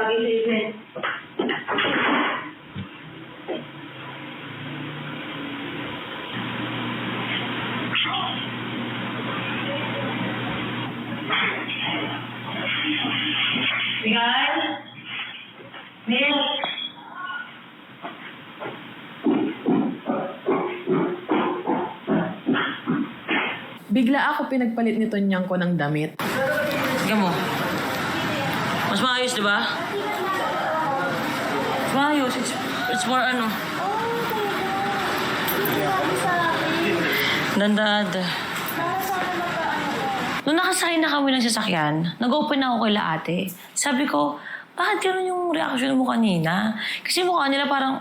bagay sa event. Miguel? Miguel? Bigla ako pinagpalit ni Tonyang ko ng damit. Tingnan mo. Mas maayos, di ba? Mas maayos. It's more ano. Dandada. Nung nakasakay na kami ng sasakyan, nag-open ako kay ate. Sabi ko, bakit gano'n yung reaction mo kanina? Kasi mukha nila parang,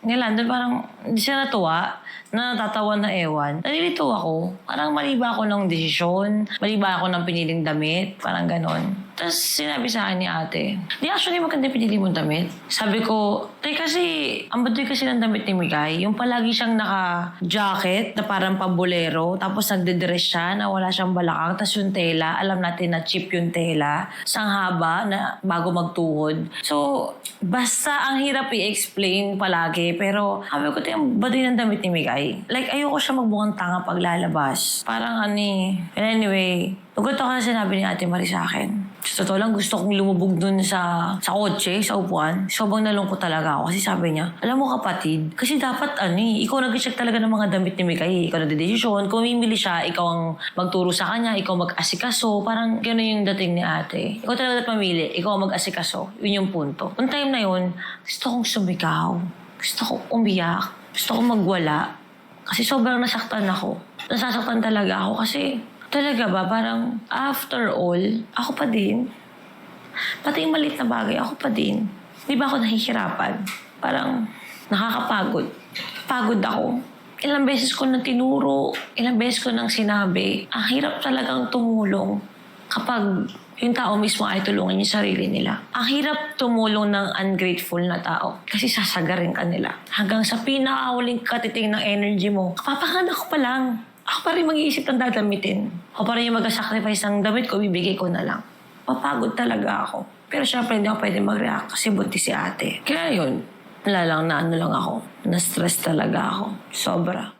Landon parang hindi sila natuwa, na natatawa na ewan. Nalilito ako. Parang mali ba ako ng desisyon? Mali ba ako ng piniling damit? Parang ganon. Tapos sinabi sa akin ni ate, di actually maganda pinili mong damit. Sabi ko, kasi ang baduy kasi ng damit ni Mikay, yung palagi siyang naka-jacket na parang pambolero, tapos nagdedress siya na wala siyang balakang, tapos yung tela, alam natin na cheap yung tela, sang haba na bago magtuhod. So, basta ang hirap i-explain palagi, pero sabi ko, ang baduy ng damit ni Mikay. Like, ayoko siya magbukhang tanga pag lalabas. Parang anyway, nagulat ako na sinabi ni Ate Marie sa akin. Sa totoo lang, gusto kong lumubog dun sa kotse, sa upuan. Sobrang nalungkot talaga ako kasi sabi niya, alam mo kapatid, kasi dapat ikaw nag-check talaga ng mga damit ni Mikay. Ikaw nagdedesisyon. Kung mimili siya, ikaw ang magturo sa kanya, ikaw mag-asikaso. Parang gano'n yung dating ni ate. Ikaw talaga dapat mamili, ikaw ang mag-asikaso. Yun yung punto. Noong time na yun, gusto kong sumigaw. Gusto kong umiyak. Gusto kong magwala. Kasi sobrang nasaktan ako. Nasasaktan talaga ako kasi talaga ba, parang after all, ako pa din. Pati yung maliit na bagay, ako pa din. Di ba ako nahihirapan? Parang nakakapagod. Pagod ako. Ilang beses ko na tinuro, ilang beses ko nang sinabi, ang hirap talagang tumulong kapag yung tao mismo ay tulungan yung sarili nila. Ang hirap tumulong ng ungrateful na tao kasi sasagarin ka nila. Hanggang sa pinakahuling katiting ng energy mo, kapapanganak ko pa lang. Ako pa rin mag-iisip ng dadamitin. Ako pa rin yung mag-sacrifice ng damit ko, bibigay ko na lang. Papagod talaga ako. Pero syempre hindi ako pwede mag-react kasi buntis si ate. Kaya yun, wala lang na lang ako. Na-stress talaga ako. Sobra.